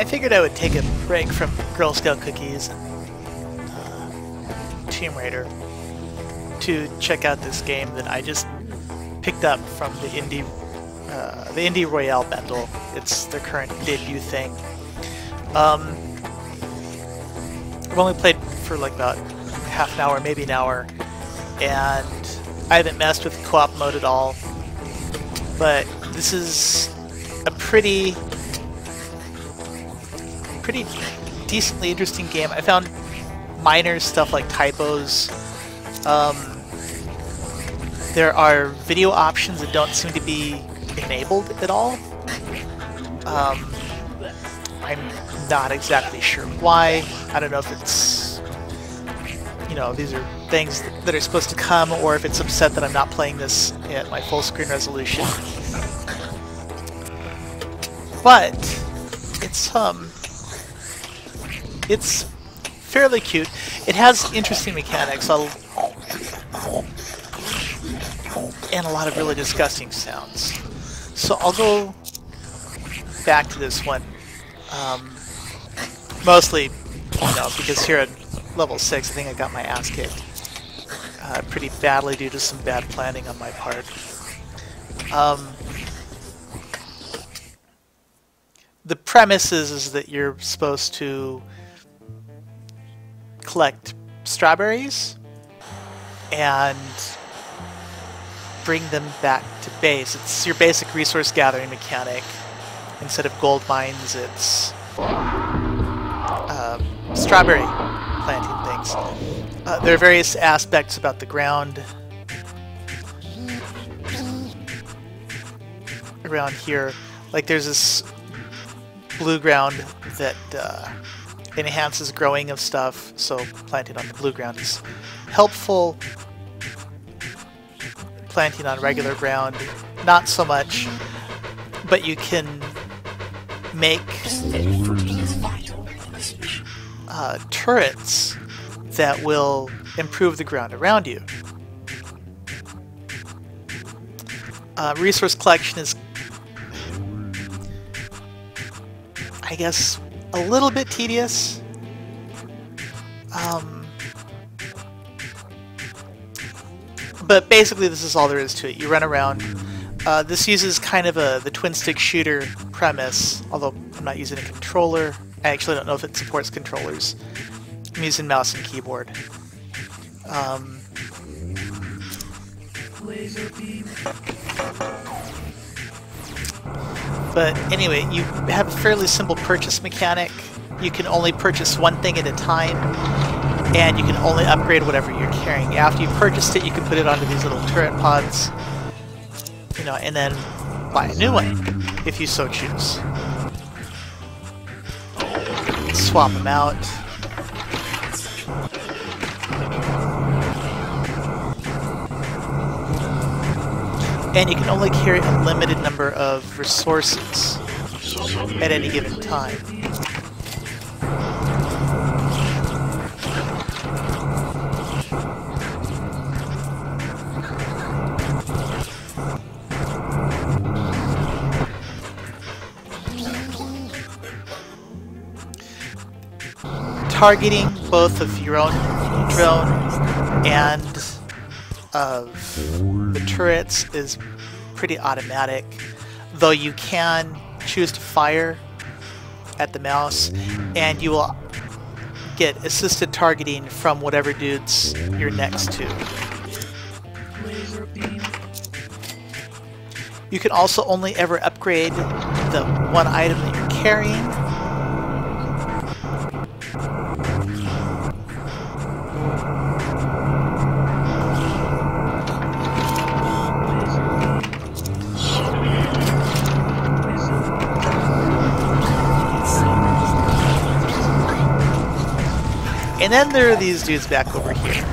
I figured I would take a break from Girl Scout cookies and Tomb Raider to check out this game that I just picked up from the IndieRoyale bundle. It's their current debut thing. I've only played for like about half an hour, maybe an hour, and I haven't messed with co-op mode at all. But this is a pretty decently interesting game. I found minor stuff like typos. There are video options that don't seem to be enabled at all. I'm not exactly sure why. I don't know if it's, you know, these are things that are supposed to come, or if it's upset that I'm not playing this at my full screen resolution. But it's fairly cute. It has interesting mechanics and a lot of really disgusting sounds. So I'll go back to this one. Mostly, you know, because here at level 6, I think I got my ass kicked pretty badly due to some bad planning on my part. The premise is that you're supposed to collect strawberries and bring them back to base. It's your basic resource gathering mechanic. Instead of gold mines, it's strawberry planting things. There are various aspects about the ground around here. Like there's this blue ground that enhances growing of stuff, so planting on the blue ground is helpful. Planting on regular ground, not so much, but you can make turrets that will improve the ground around you. Resource collection is, I guess, a little bit tedious. But basically this is all there is to it. You run around. This uses kind of the twin-stick shooter premise, although I'm not using a controller. I actually don't know if it supports controllers. I'm using mouse and keyboard. But anyway, you have a fairly simple purchase mechanic. You can only purchase one thing at a time, and you can only upgrade whatever you're carrying. After you've purchased it, you can put it onto these little turret pods, you know, and then buy a new one if you so choose. Swap them out. And you can only carry a limited number of resources at any given time. Targeting both of your own drone and of the turrets is pretty automatic, though you can choose to fire at the mouse, and you will get assisted targeting from whatever dudes you're next to. You can also only ever upgrade the one item that you're carrying. And then there are these dudes back over here.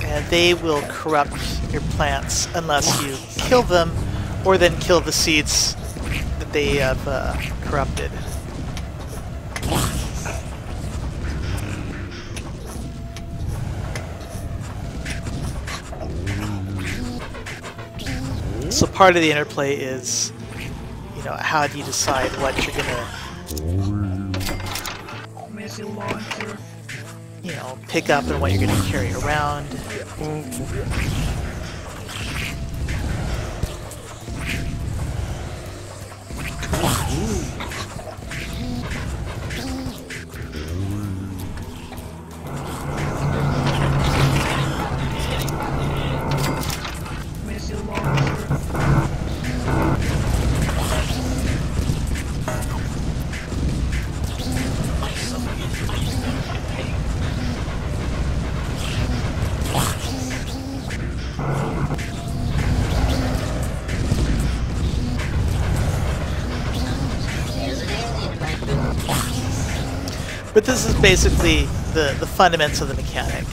And they will corrupt your plants unless you kill them, or then kill the seeds that they have corrupted. So part of the interplay is, you know, how do you decide what you're gonna, you know, pick up and what you're gonna carry around. But this is basically the fundamentals of the mechanic.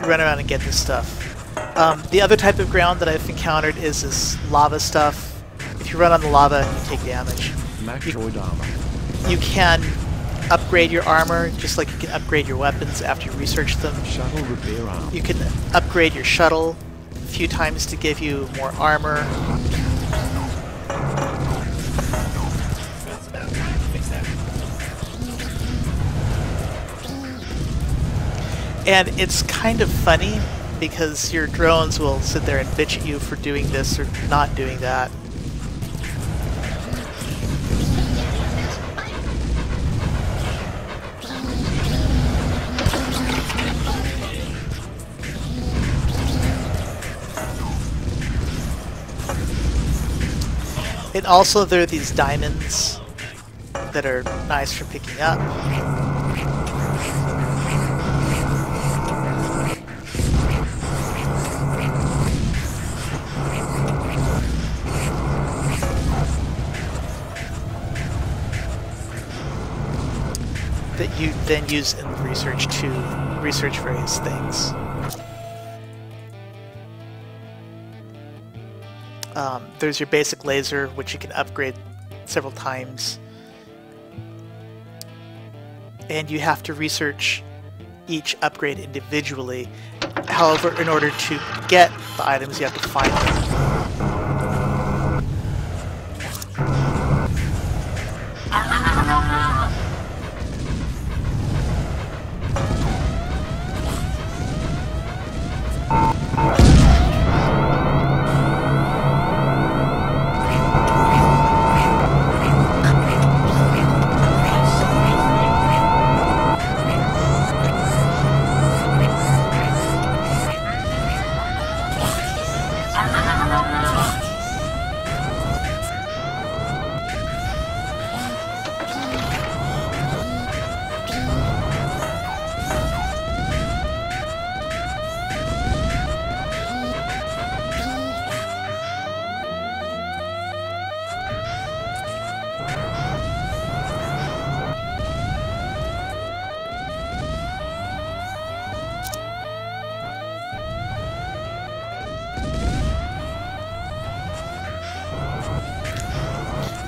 You run around and get this stuff. The other type of ground that I've encountered is this lava stuff. If you run on the lava, you take damage. McDROID armor. You can upgrade your armor, just like you can upgrade your weapons after you research them. Shuttle repair arm. You can upgrade your shuttle a few times to give you more armor. And it's kind of funny because your drones will sit there and bitch at you for doing this or not doing that. And also there are these diamonds that are nice for picking up. That you then use in research to research various things. There's your basic laser, which you can upgrade several times. And you have to research each upgrade individually. However, in order to get the items, you have to find them.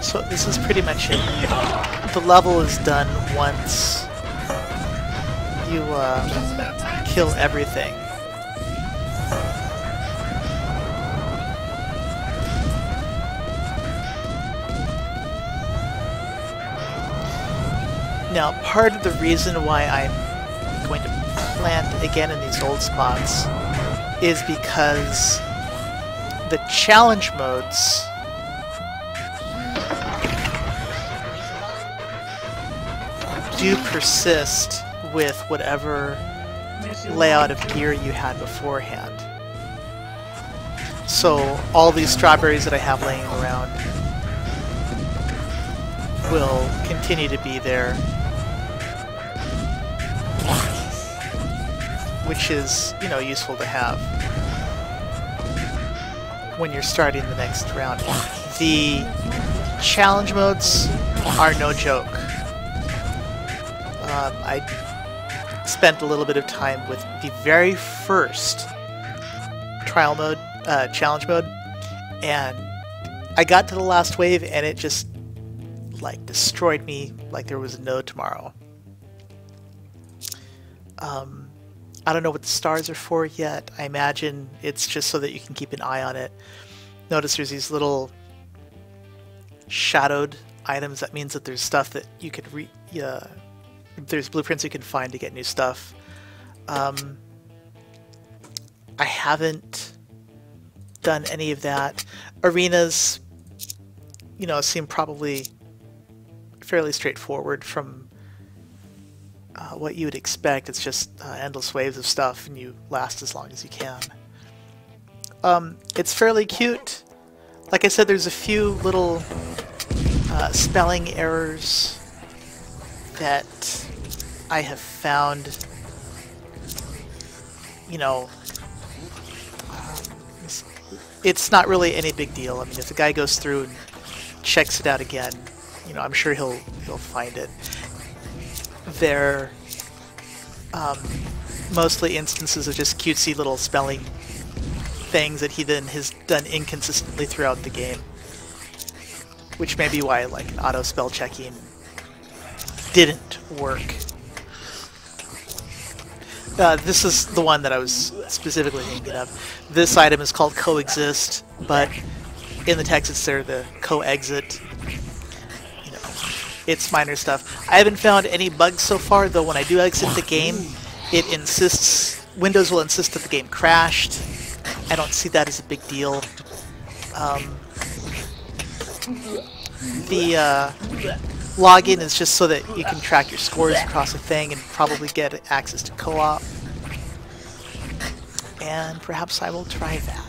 So this is pretty much it. The level is done once you kill everything. Now, part of the reason why I'm going to plant again in these old spots is because the challenge modes do persist with whatever layout of gear you had beforehand. So all these strawberries that I have laying around will continue to be there, which is, you know, useful to have when you're starting the next round. The challenge modes are no joke. I spent a little bit of time with the very first trial mode, challenge mode, and I got to the last wave and it just like destroyed me like there was no tomorrow. I don't know what the stars are for yet. I imagine it's just so that you can keep an eye on it. notice there's these little shadowed items. That means that there's stuff that you could there's blueprints you can find to get new stuff. I haven't done any of that. Arenas, you know, seem probably fairly straightforward from what you would expect. It's just endless waves of stuff, and you last as long as you can. It's fairly cute. Like I said, there's a few little spelling errors that I have found, you know, it's not really any big deal. I mean, if the guy goes through and checks it out again, you know, I'm sure he'll find it. They're mostly instances of just cutesy little spelling things that he then has done inconsistently throughout the game, which may be why like an auto spell checking didn't work. This is the one that I was specifically thinking of. This item is called coexist, but in the text it's there, the co-exit. You know, it's minor stuff. I haven't found any bugs so far, though. When I do exit the game, it insists, Windows will insist that the game crashed. I don't see that as a big deal. The login is just so that you can track your scores across a thing and probably get access to co-op. And perhaps I will try that.